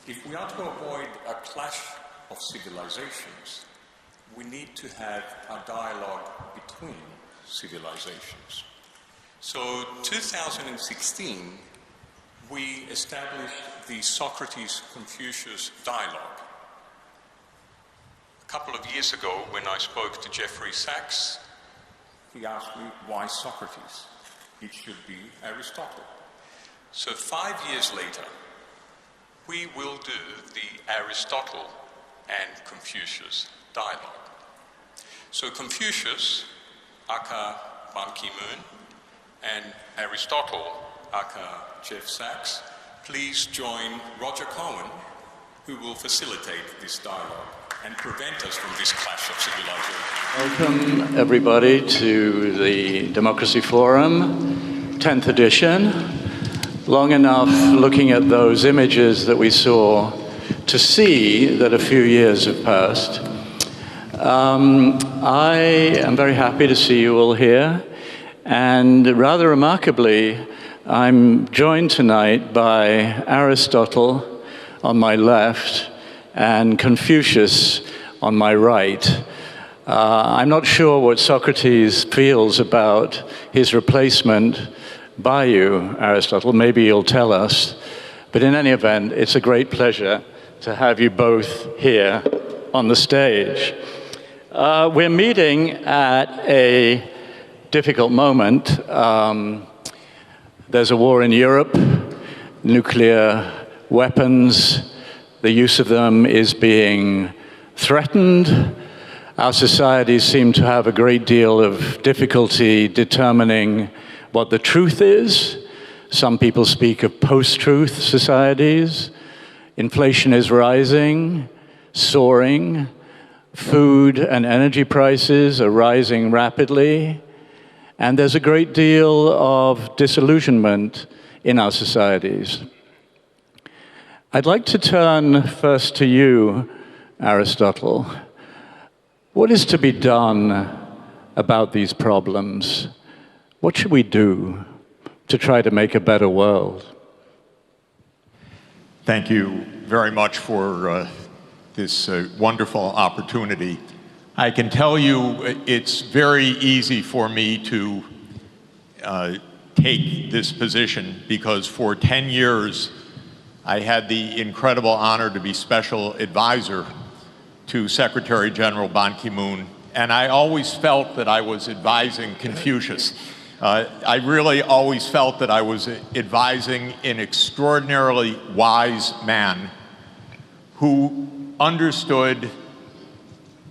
If we are to avoid a clash of civilizations, we need to have a dialogue between civilizations. So 2016, we established the Socrates-Confucius dialogue. A couple of years ago, when I spoke to Jeffrey Sachs, he asked me, why Socrates? It should be Aristotle. So 5 years later, we will do the Aristotle and Confucius dialogue. So Confucius, aka Ban Ki-moon, and Aristotle, aka Jeff Sachs, please join Roger Cohen, who will facilitate this dialogue and prevent us from this clash of civilization. Welcome, everybody, to the Democracy Forum, 10th edition. Long enough looking at those images that we saw to see that a few years have passed. I am very happy to see you all here, and rather remarkably, I'm joined tonight by Aristotle on my left and Confucius on my right. I'm not sure what Socrates feels about his replacement by you, Aristotle. Maybe you'll tell us. But in any event, it's a great pleasure to have you both here on the stage. We're meeting at a difficult moment. There's a war in Europe, nuclear weapons, the use of them is being threatened. Our societies seem to have a great deal of difficulty determining what the truth is. Some people speak of post-truth societies. Inflation is rising, soaring. Food and energy prices are rising rapidly. And there's a great deal of disillusionment in our societies. I'd like to turn first to you, Aristotle. What is to be done about these problems? What should we do to try to make a better world? Thank you very much for this wonderful opportunity. I can tell you it's very easy for me to take this position because for 10 years I had the incredible honor to be special advisor to Secretary General Ban Ki-moon, and I always felt that I was advising Confucius. I really always felt that I was advising an extraordinarily wise man who understood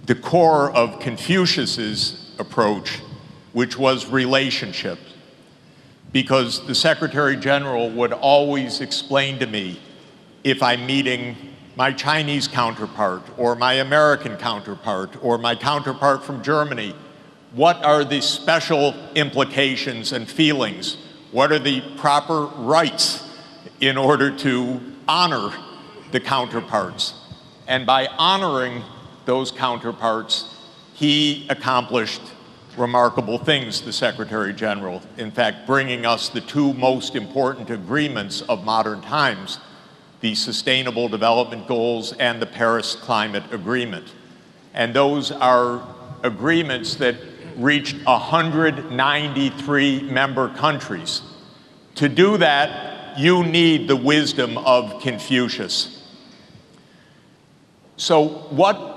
the core of Confucius's approach, which was relationship. Because the Secretary General would always explain to me, if I'm meeting my Chinese counterpart, or my American counterpart, or my counterpart from Germany, what are the special implications and feelings? What are the proper rights in order to honor the counterparts? And by honoring those counterparts, he accomplished remarkable things, the Secretary General. In fact, bringing us the two most important agreements of modern times, the Sustainable Development Goals and the Paris Climate Agreement. And those are agreements that reached 193 member countries. To do that, you need the wisdom of Confucius. So what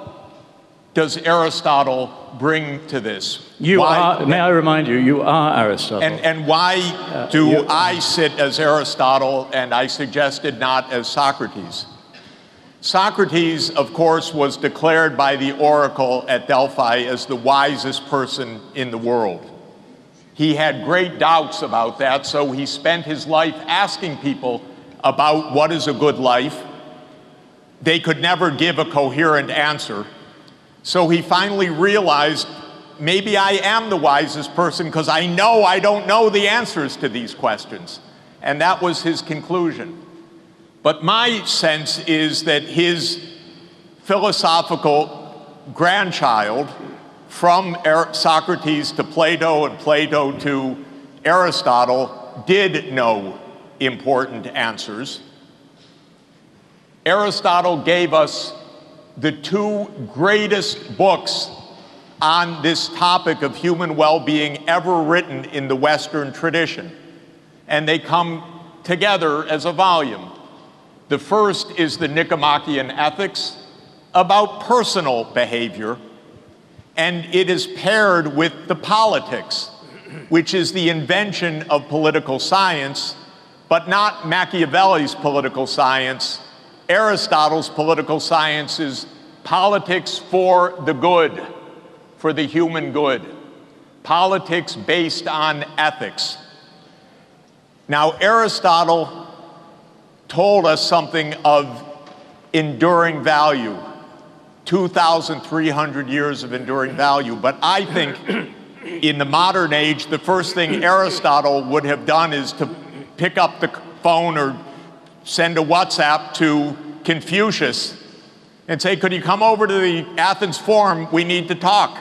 does Aristotle bring to this? May I remind you, you are Aristotle. And why do I sit as Aristotle and I suggested not as Socrates? Socrates, of course, was declared by the oracle at Delphi as the wisest person in the world. He had great doubts about that, so he spent his life asking people about what is a good life. They could never give a coherent answer. So he finally realized, maybe I am the wisest person because I know I don't know the answers to these questions. And that was his conclusion. But my sense is that his philosophical grandchild, from Socrates to Plato and Plato to Aristotle, did know important answers. Aristotle gave us the two greatest books on this topic of human well-being ever written in the Western tradition. And they come together as a volume. The first is the Nicomachean Ethics, about personal behavior, and it is paired with the Politics, which is the invention of political science, but not Machiavelli's political science. Aristotle's political science is politics for the good, for the human good. Politics based on ethics. Now, Aristotle told us something of enduring value, 2,300 years of enduring value. But I think in the modern age, the first thing Aristotle would have done is to pick up the phone or send a WhatsApp to Confucius and say, could you come over to the Athens Forum? We need to talk.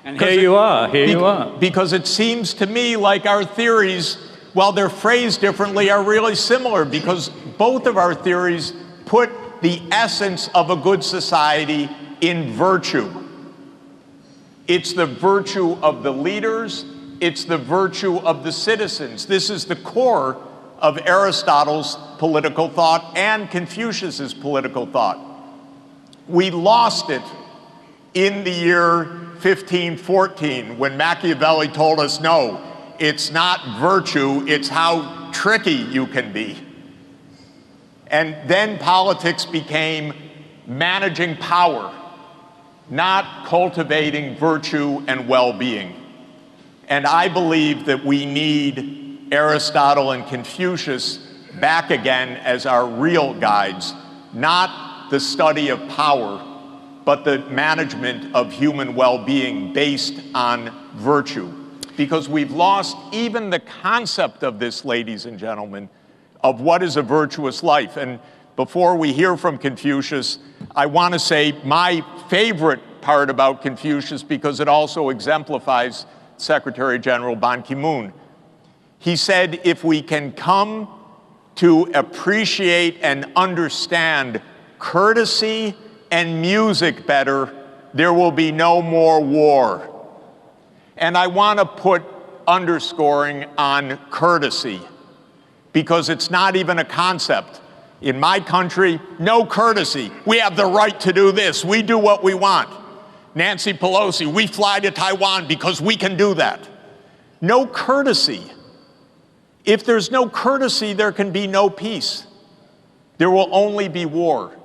And here you are. Because it seems to me like our theories, while they're phrased differently, are really similar, because both of our theories put the essence of a good society in virtue. It's the virtue of the leaders, it's the virtue of the citizens. This is the core of Aristotle's political thought and Confucius's political thought. We lost it in the year 1514 when Machiavelli told us, no, it's not virtue, it's how tricky you can be. And then politics became managing power, not cultivating virtue and well-being. And I believe that we need Aristotle and Confucius back again as our real guides, not the study of power, but the management of human well-being based on virtue. Because we've lost even the concept of this, ladies and gentlemen, of what is a virtuous life. And before we hear from Confucius, I want to say my favorite part about Confucius, because it also exemplifies Secretary General Ban Ki-moon. He said, if we can come to appreciate and understand courtesy and music better, there will be no more war. And I want to put underscoring on courtesy, because it's not even a concept. In my country, no courtesy. We have the right to do this. We do what we want. Nancy Pelosi, we fly to Taiwan because we can do that. No courtesy. If there's no courtesy, there can be no peace. There will only be war.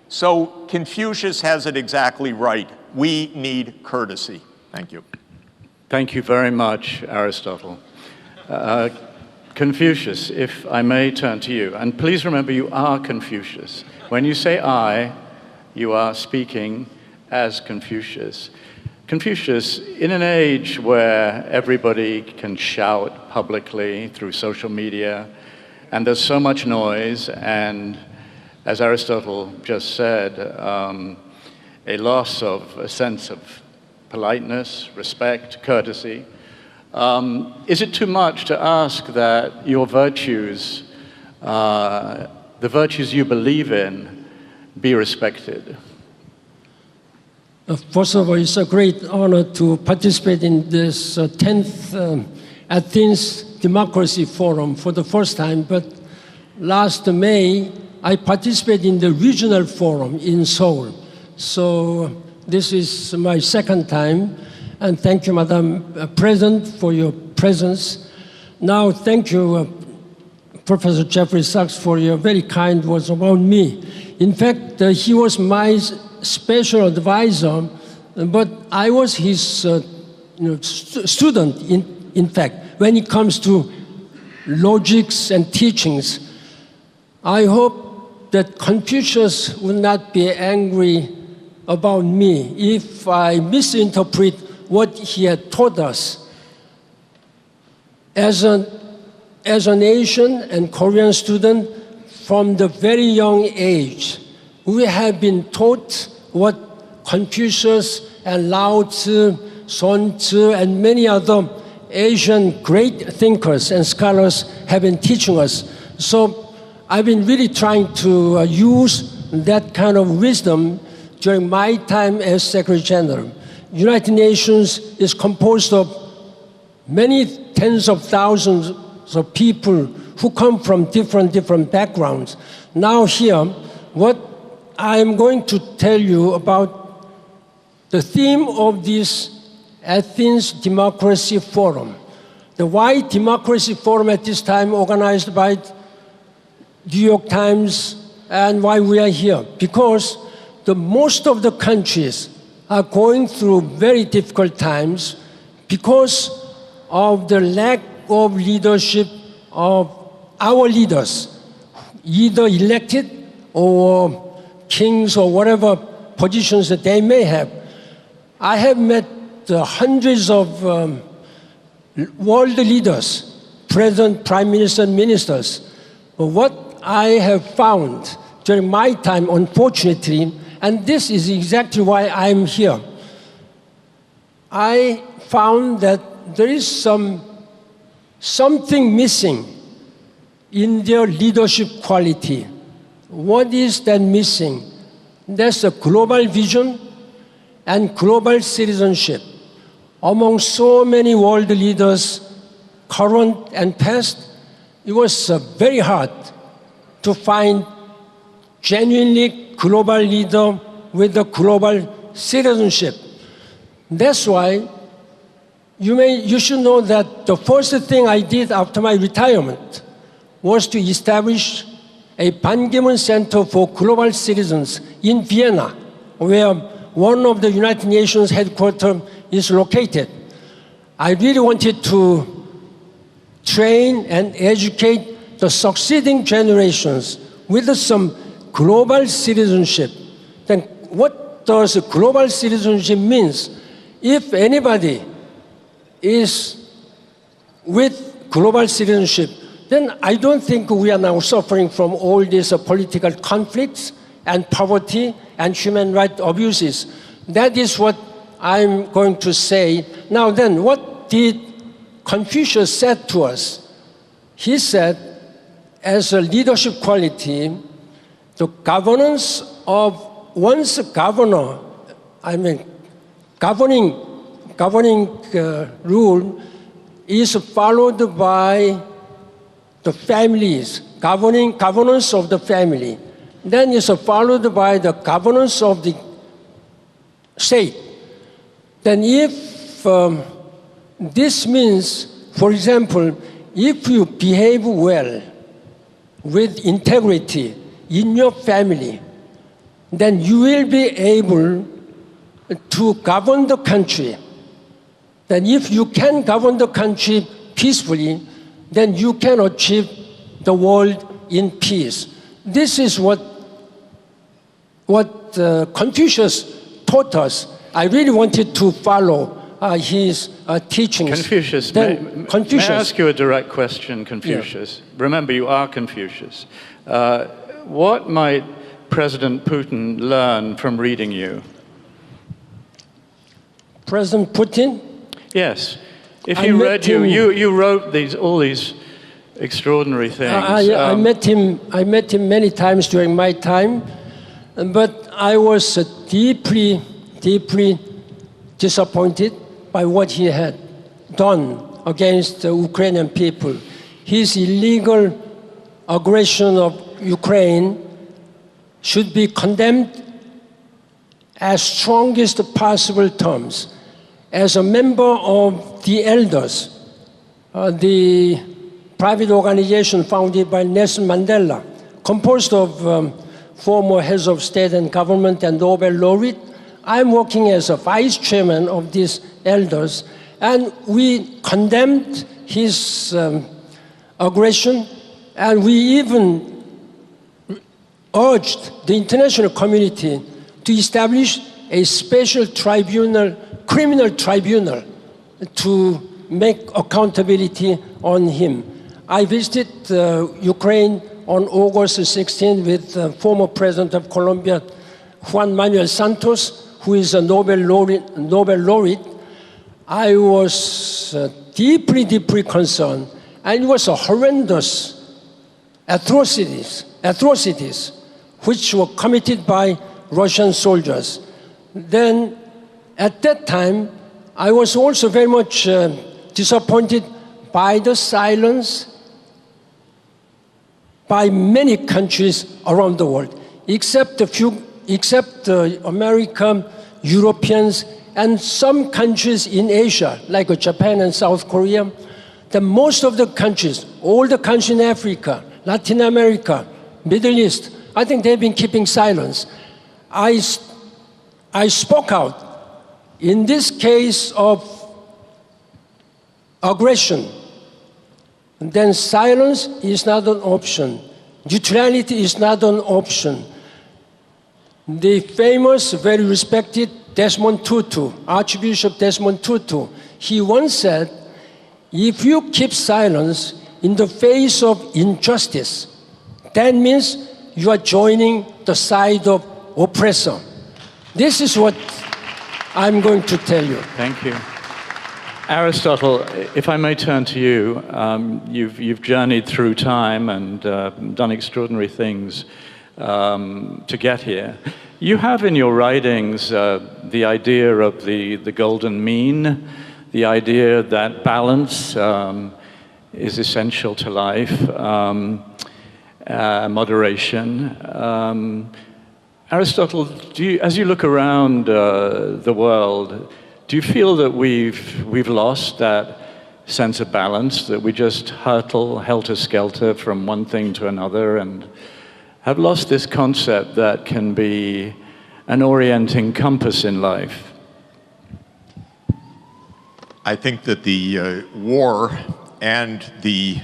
So Confucius has it exactly right. We need courtesy. Thank you. Thank you very much, Aristotle. Confucius, if I may turn to you, and please remember you are Confucius. When you say I, you are speaking as Confucius. Confucius, in an age where everybody can shout publicly through social media, and there's so much noise, and as Aristotle just said, a loss of a sense of politeness, respect, courtesy, is it too much to ask that your virtues, the virtues you believe in, be respected? First of all, it's a great honor to participate in this 10th Athens Democracy Forum for the first time. But last May, I participated in the regional forum in Seoul. So this is my second time. And thank you, Madam President, for your presence. Now, thank you, Professor Jeffrey Sachs, for your very kind words about me. In fact, he was my special advisor, but I was his student, in fact, when it comes to logics and teachings. I hope that Confucius will not be angry about me if I misinterpret what he had taught us. As a nation and Korean student, from the very young age, we have been taught what Confucius and Lao Tzu, Sun Tzu, and many other Asian great thinkers and scholars have been teaching us. So I've been really trying to use that kind of wisdom during my time as Secretary General. United Nations is composed of many tens of thousands of people who come from different backgrounds. Now here, what I'm going to tell you about the theme of this Athens Democracy Forum. The Why Democracy Forum at this time organized by New York Times, and why we are here. Because most of the countries are going through very difficult times because of the lack of leadership of our leaders, either elected or kings or whatever positions that they may have. I have met hundreds of world leaders, president, prime minister, and ministers. But what I have found during my time, unfortunately, and this is exactly why I'm here, I found that there is something missing in their leadership quality. What is that missing? There's a global vision and global citizenship. Among so many world leaders, current and past, it was very hard to find genuinely global leader with a global citizenship. That's why you should know that the first thing I did after my retirement was to establish a Ban Ki-moon Center for Global Citizens in Vienna, where one of the United Nations headquarters is located. I really wanted to train and educate the succeeding generations with some global citizenship. Then what does global citizenship means? If anybody is with global citizenship, then I don't think we are now suffering from all these political conflicts and poverty and human rights abuses. That is what I'm going to say. Now then, what did Confucius said to us? He said, as a leadership quality, the governance of one's governor, governing rule is followed by the families, governance of the family. Then is followed by the governance of the state. Then if this means, for example, if you behave well with integrity in your family, then you will be able to govern the country. Then if you can govern the country peacefully, then you can achieve the world in peace. This is what Confucius taught us. I really wanted to follow his teachings. Confucius, may I ask you a direct question, Confucius? Yeah. Remember, you are Confucius. What might President Putin learn from reading you? President Putin? Yes. If he read you wrote all these extraordinary things. I met him many times during my time, but I was deeply disappointed by what he had done against the Ukrainian people. His illegal aggression of Ukraine should be condemned as strongest possible terms. As a member of the Elders, the private organization founded by Nelson Mandela, composed of former heads of state and government and Nobel laureate, I'm working as a vice chairman of these Elders, and we condemned his aggression, and we even urged the international community to establish a special tribunal, criminal tribunal, to make accountability on him. I visited Ukraine on August 16 with former President of Colombia, Juan Manuel Santos, who is a Nobel laureate. I was deeply concerned, and it was a horrendous atrocities which were committed by Russian soldiers. Then, at that time, I was also very much disappointed by the silence by many countries around the world, except America, Europeans, and some countries in Asia, like Japan and South Korea. That most of the countries, all the countries in Africa, Latin America, Middle East, I think they've been keeping silence. I spoke out. In this case of aggression, then silence is not an option. Neutrality is not an option. The famous, very respected Desmond Tutu, Archbishop Desmond Tutu, he once said, if you keep silence in the face of injustice, that means you are joining the side of oppressor. This is what I'm going to tell you. Thank you. Aristotle, if I may turn to you, you've journeyed through time and done extraordinary things to get here. You have in your writings the idea of the golden mean, the idea that balance is essential to life, moderation. Aristotle, as you look around the world, do you feel that we've lost that sense of balance, that we just hurtle helter-skelter from one thing to another and have lost this concept that can be an orienting compass in life? I think that the war and the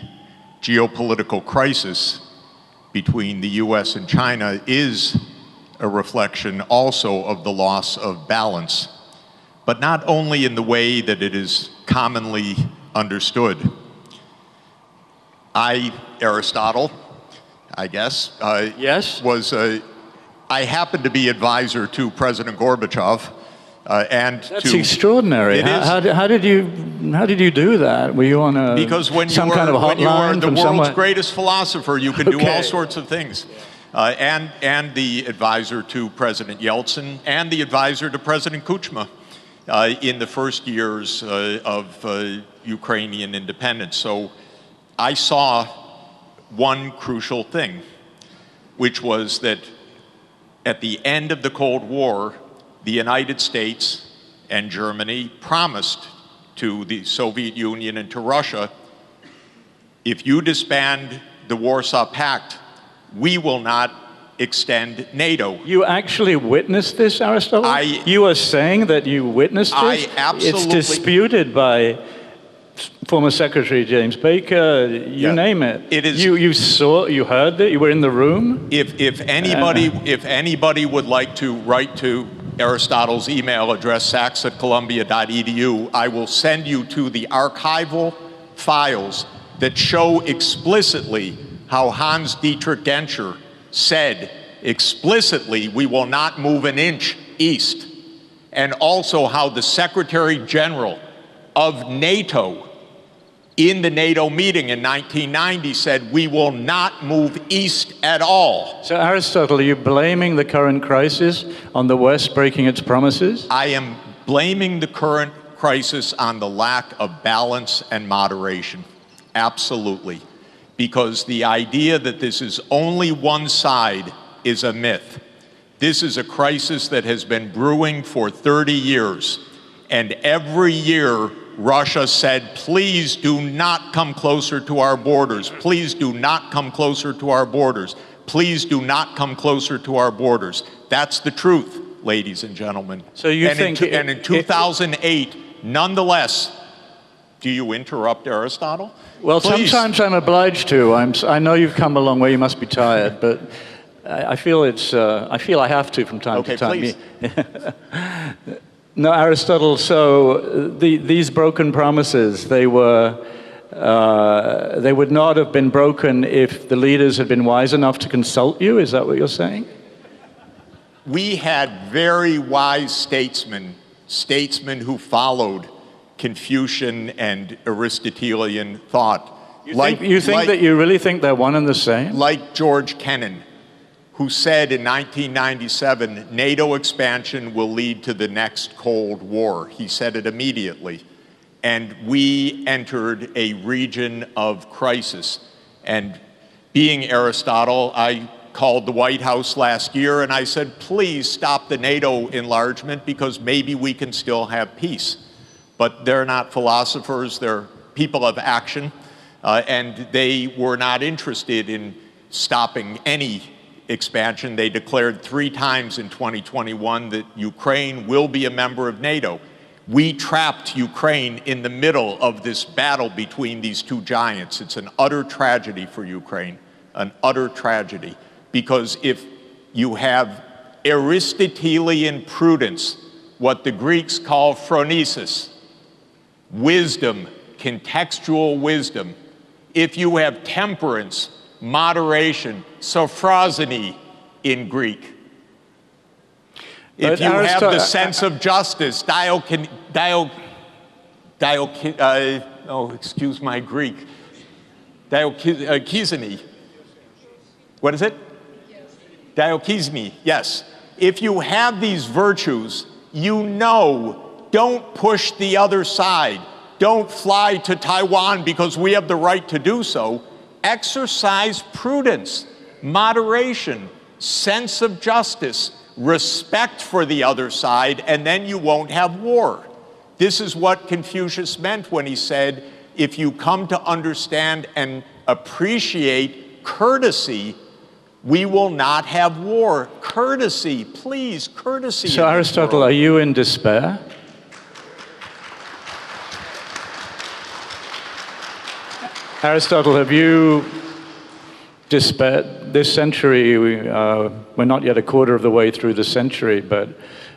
geopolitical crisis between the US and China is a reflection also of the loss of balance, but not only in the way that it is commonly understood. Aristotle, I guess, yes, I happened to be advisor to President Gorbachev, and that's extraordinary. How did you do that? Were you on a some kind of a hotline? When you are the world's somewhere? greatest philosopher, you can do all sorts of things. And the advisor to President Yeltsin, and the advisor to President Kuchma in the first years of Ukrainian independence. So I saw one crucial thing, which was that at the end of the Cold War, the United States and Germany promised to the Soviet Union and to Russia, if you disband the Warsaw Pact, we will not extend NATO. You actually witnessed this, Aristotle? You are saying that you witnessed this? Absolutely. It's disputed by former Secretary James Baker, you name it. It is. You saw, you heard it, you were in the room? If anybody would like to write to Aristotle's email address, sachs@columbia.edu, I will send you to the archival files that show explicitly how Hans Dietrich Genscher said explicitly, we will not move an inch east. And also how the Secretary General of NATO in the NATO meeting in 1990 said, we will not move east at all. So Aristotle, are you blaming the current crisis on the West breaking its promises? I am blaming the current crisis on the lack of balance and moderation. Absolutely. Because the idea that this is only one side is a myth. This is a crisis that has been brewing for 30 years. And every year, Russia said, please do not come closer to our borders. Please do not come closer to our borders. Please do not come closer to our borders. That's the truth, ladies and gentlemen. So you think... And in 2008, nonetheless, do you interrupt Aristotle? Well, Please. Sometimes I'm obliged to. I know you've come a long way, you must be tired, but I feel I have to from time to time. Please. No, Aristotle, so these broken promises, they would not have been broken if the leaders had been wise enough to consult you? Is that what you're saying? We had very wise statesmen who followed Confucian and Aristotelian thought. You really think they're one and the same? Like George Kennan, who said in 1997, NATO expansion will lead to the next Cold War. He said it immediately. And we entered a region of crisis. And being Aristotle, I called the White House last year and I said, please stop the NATO enlargement because maybe we can still have peace. But they're not philosophers, they're people of action, and they were not interested in stopping any expansion. They declared 3 times in 2021 that Ukraine will be a member of NATO. We trapped Ukraine in the middle of this battle between these 2 giants. It's an utter tragedy for Ukraine, an utter tragedy. Because if you have Aristotelian prudence, what the Greeks call phronesis, wisdom, contextual wisdom, if you have temperance, moderation, sophrosony in Greek, if you have the sense of justice, excuse my Greek, diokizny. What is it? Diokizny, yes. If you have these virtues, you know, don't push the other side. Don't fly to Taiwan because we have the right to do so. Exercise prudence, moderation, sense of justice, respect for the other side, and then you won't have war. This is what Confucius meant when he said, if you come to understand and appreciate courtesy, we will not have war. Courtesy, please, courtesy. So Aristotle, are you in despair? Aristotle, have you despaired? This century, we're not yet a quarter of the way through the century, but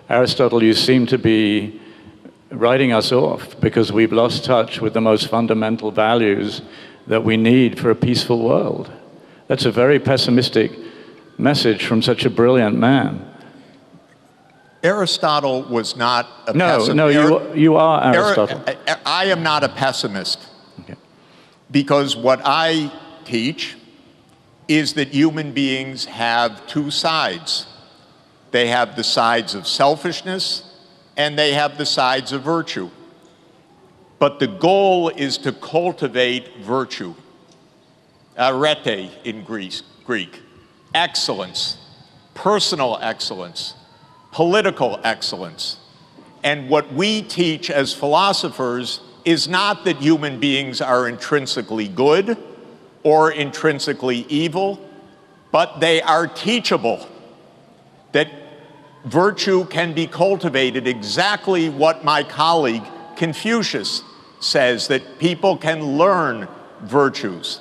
Aristotle, you seem to be writing us off because we've lost touch with the most fundamental values that we need for a peaceful world. That's a very pessimistic message from such a brilliant man. Aristotle was not a pessimist. No, you are Aristotle. I am not a pessimist. Okay. Because what I teach is that human beings have 2 sides. They have the sides of selfishness and they have the sides of virtue. But the goal is to cultivate virtue. Arete in Greek. Excellence, personal excellence, political excellence. And what we teach as philosophers is not that human beings are intrinsically good or intrinsically evil, but they are teachable, that virtue can be cultivated, exactly what my colleague Confucius says, that people can learn virtues.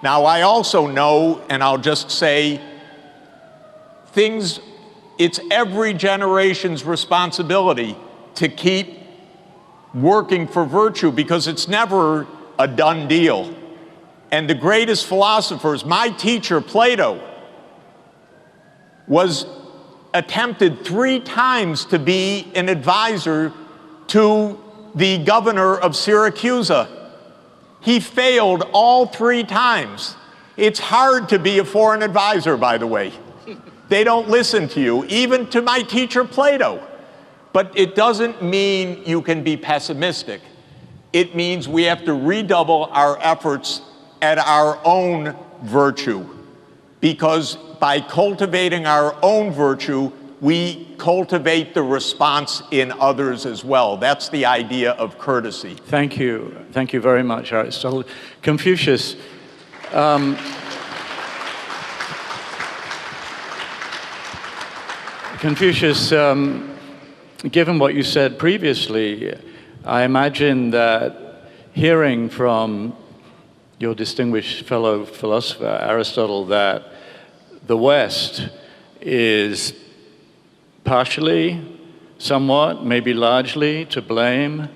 Now, I also know, and I'll just say, it's every generation's responsibility to keep working for virtue because it's never a done deal. And the greatest philosophers, my teacher, Plato, was attempted 3 times to be an advisor to the governor of Syracuse. He failed all 3 times. It's hard to be a foreign advisor, by the way. They don't listen to you, even to my teacher, Plato. But it doesn't mean you can be pessimistic. It means we have to redouble our efforts at our own virtue. Because by cultivating our own virtue, we cultivate the response in others as well. That's the idea of courtesy. Thank you. Thank you very much, Aristotle. Confucius, given what you said previously, I imagine that hearing from your distinguished fellow philosopher, Aristotle, that the West is partially, somewhat, maybe largely to blame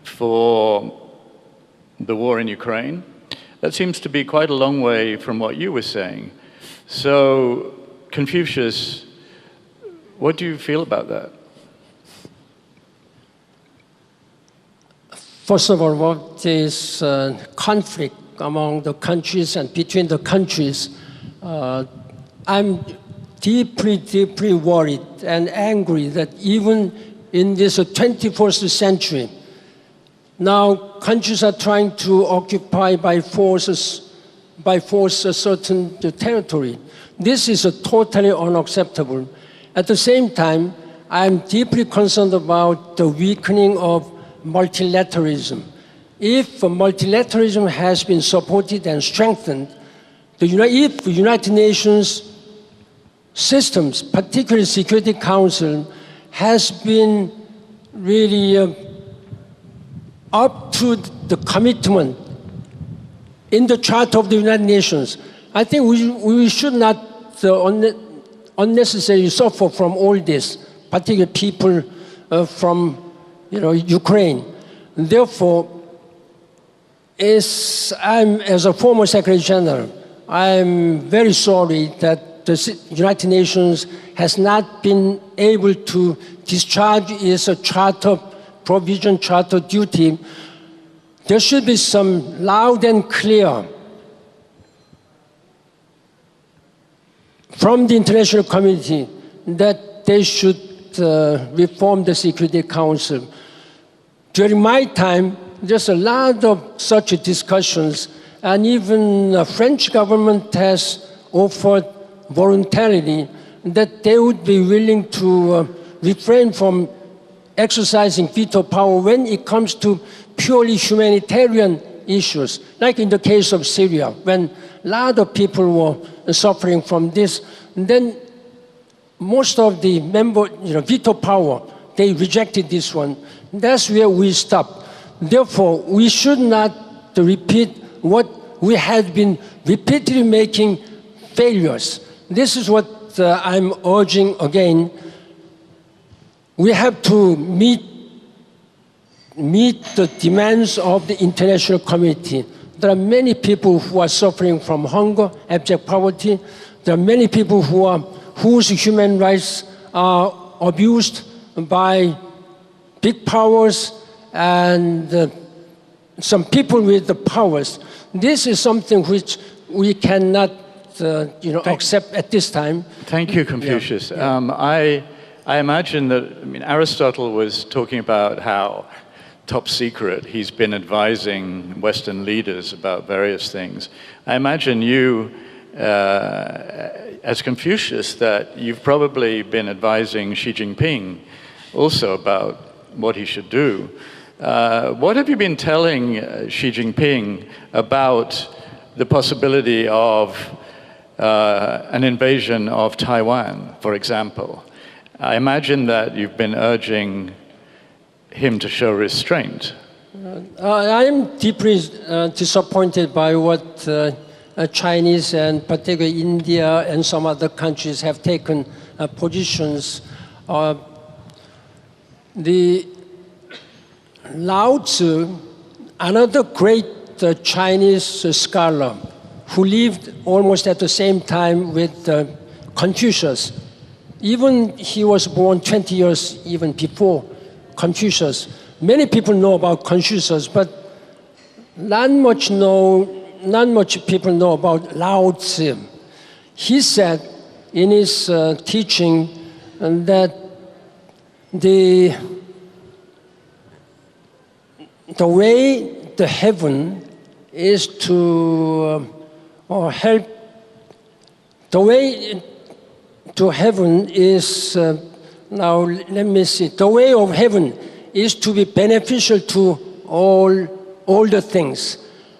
for the war in Ukraine, that seems to be quite a long way from what you were saying. So, Confucius, what do you feel about that? First of all, what is conflict among the countries and between the countries? I'm deeply, deeply worried and angry that even in this 21st century, now countries are trying to occupy by force a certain territory. This is totally unacceptable. At the same time, I'm deeply concerned about the weakening of multilateralism. If multilateralism has been supported and strengthened, if the United Nations systems, particularly Security Council, has been really up to the commitment in the Charter of the United Nations, I think we should not unnecessarily suffer from all this, particularly people from Ukraine. Therefore, as a former Secretary General, I'm very sorry that the United Nations has not been able to discharge its charter provision, charter duty. There should be some loud and clear from the international community that they should reform the Security Council. During my time, there's a lot of such discussions, and even the French government has offered voluntarily that they would be willing to refrain from exercising veto power when it comes to purely humanitarian issues, like in the case of Syria, when a lot of people were suffering from this. And then most of the veto power, they rejected this one. That's where we stopped. Therefore, we should not repeat what we had been repeatedly making failures. This is what I'm urging again. We have to meet the demands of the international community. There are many people who are suffering from hunger, abject poverty. There are many people whose human rights are abused by big powers and some people with the powers. This is something which we cannot accept at this time. Thank you, Confucius. Yeah. I imagine that, Aristotle was talking about how top secret he's been advising Western leaders about various things. I imagine you, as Confucius, that you've probably been advising Xi Jinping also about what he should do. What have you been telling Xi Jinping about the possibility of an invasion of Taiwan, for example? I imagine that you've been urging him to show restraint. I am deeply disappointed by what Chinese and particularly India and some other countries have taken positions. The Lao Tzu, another great Chinese scholar who lived almost at the same time with Confucius. Even he was born 20 years even before Confucius. Many people know about Confucius, but not much people know about Lao Tzu. He said in his teaching that the way the heaven is to help, the way to heaven is, now let me see, the way of heaven is to be beneficial to all the things.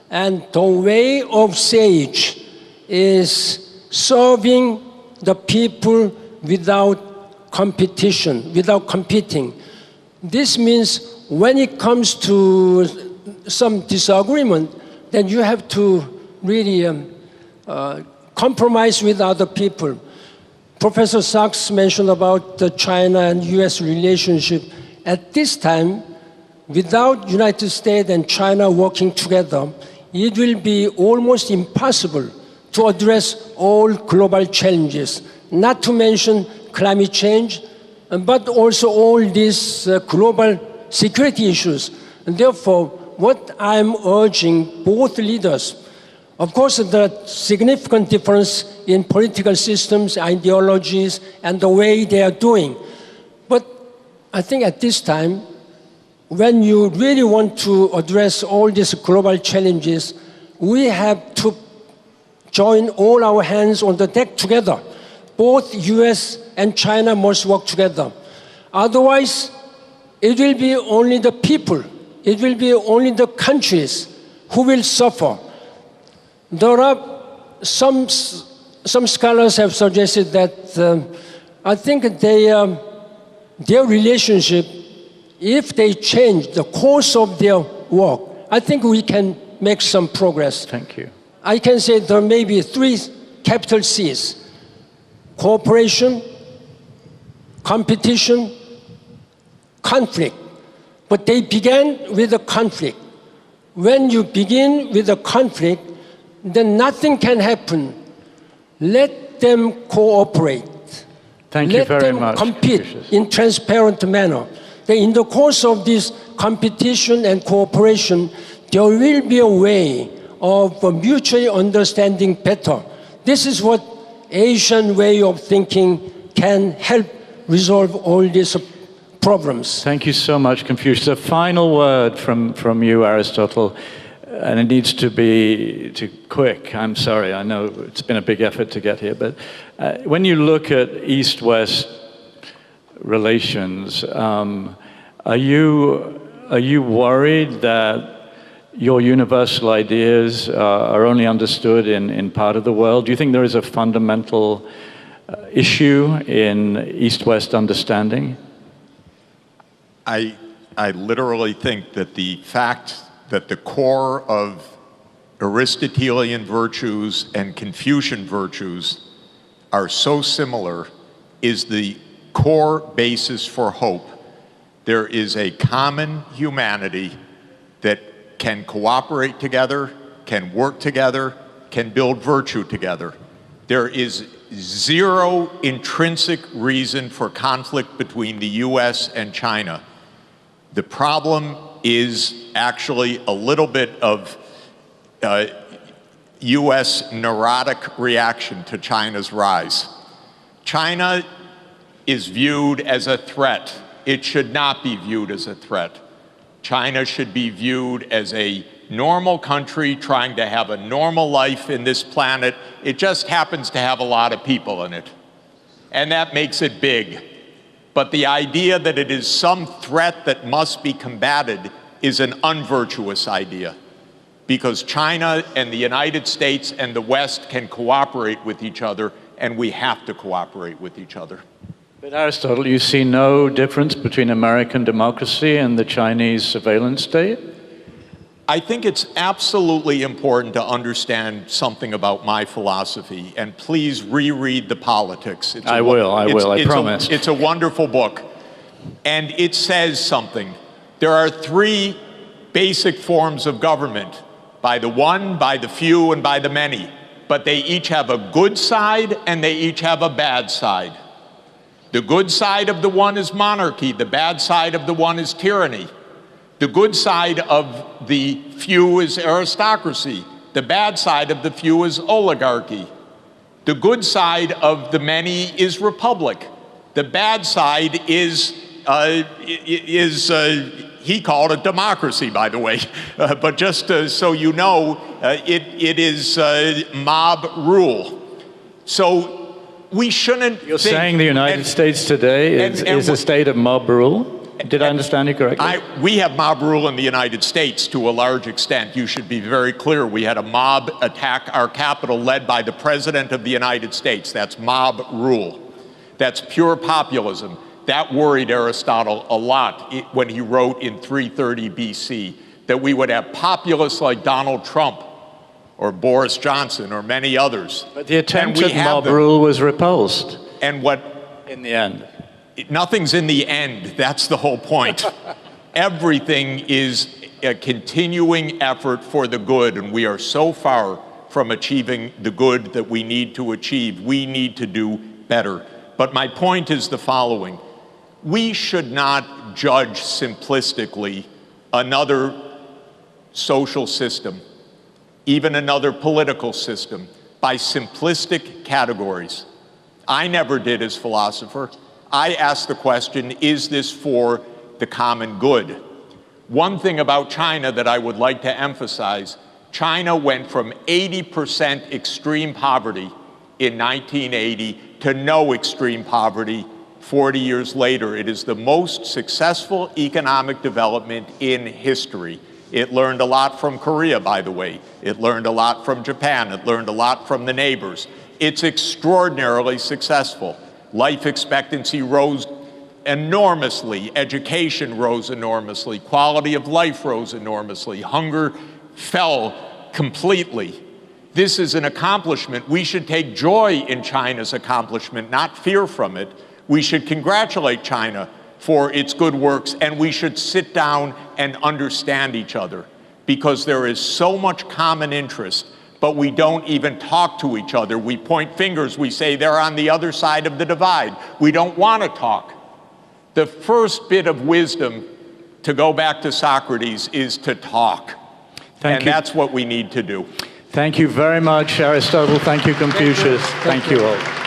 And the way of sage is serving the people without competition, without competing. This means when it comes to some disagreement, then you have to really compromise with other people. Professor Sachs mentioned about the China and US relationship. At this time, without United States and China working together, it will be almost impossible to address all global challenges, not to mention climate change, but also all these global security issues. And therefore, what I'm urging both leaders, Of course, there are significant difference in political systems, ideologies, and the way they are doing. But I think at this time, when you really want to address all these global challenges, we have to join all our hands on the deck together. Both US and China must work together. Otherwise, it will be only the people, it will be only the countries who will suffer. There are some scholars have suggested that I think their relationship, if they change the course of their work, I think we can make some progress. Thank you. I can say there may be 3 capital C's: cooperation, competition, conflict. But they began with a conflict. When you begin with a conflict, then nothing can happen. Let them cooperate. Thank you very much. Let them compete in transparent manner. Then in the course of this competition and cooperation, there will be a way of mutually understanding better. This is what Asian way of thinking can help resolve all these problems. Thank you so much, Confucius. A final word from you, Aristotle, and it needs to be quick. I'm sorry, I know it's been a big effort to get here, but when you look at East-West relations, are you worried that your universal ideas are only understood in part of the world? Do you think there is a fundamental issue in East-West understanding? I literally think that the fact that the core of Aristotelian virtues and Confucian virtues are so similar is the core basis for hope. There is a common humanity that can cooperate together, can work together, can build virtue together. There is zero intrinsic reason for conflict between the US and China. The problem is actually a little bit of US neurotic reaction to China's rise. China is viewed as a threat. It should not be viewed as a threat. China should be viewed as a normal country trying to have a normal life in this planet. It just happens to have a lot of people in it. And that makes it big. But the idea that it is some threat that must be combated is an unvirtuous idea, because China and the United States and the West can cooperate with each other, and we have to cooperate with each other. But Aristotle, you see no difference between American democracy and the Chinese surveillance state? I think it's absolutely important to understand something about my philosophy, and please reread The Politics. I will, I promise. It's a wonderful book, and it says something. There are 3 basic forms of government: by the one, by the few, and by the many. But they each have a good side, and they each have a bad side. The good side of the one is monarchy. The bad side of the one is tyranny. The good side of the few is aristocracy. The bad side of the few is oligarchy. The good side of the many is republic. The bad side is he called it democracy, by the way. But just so you know, it is mob rule. So we shouldn't You're saying the United States today is a state of mob rule? Did I understand you correctly? We have mob rule in the United States to a large extent. You should be very clear. We had a mob attack our Capitol led by the President of the United States. That's mob rule. That's pure populism. That worried Aristotle a lot when he wrote in 330 BC that we would have populists like Donald Trump or Boris Johnson or many others. But the attempt at mob rule was repulsed. And what? In the end. Nothing's in the end. That's the whole point. Everything is a continuing effort for the good, and we are so far from achieving the good that we need to achieve. We need to do better. But my point is the following. We should not judge simplistically another social system even another political system, by simplistic categories. I never did as philosopher. I asked the question, is this for the common good? One thing about China that I would like to emphasize, China went from 80% extreme poverty in 1980 to no extreme poverty 40 years later. It is the most successful economic development in history. It learned a lot from Korea, by the way. It learned a lot from Japan. It learned a lot from the neighbors. It's extraordinarily successful. Life expectancy rose enormously. Education rose enormously. Quality of life rose enormously. Hunger fell completely. This is an accomplishment. We should take joy in China's accomplishment, not fear from it. We should congratulate China for its good works, and we should sit down and understand each other, because there is so much common interest, but we don't even talk to each other. We point fingers. We say they're on the other side of the divide. We don't want to talk. The first bit of wisdom, to go back to Socrates, is to talk. And that's what we need to do. Thank you very much, Aristotle. Thank you, Confucius. Thank you all.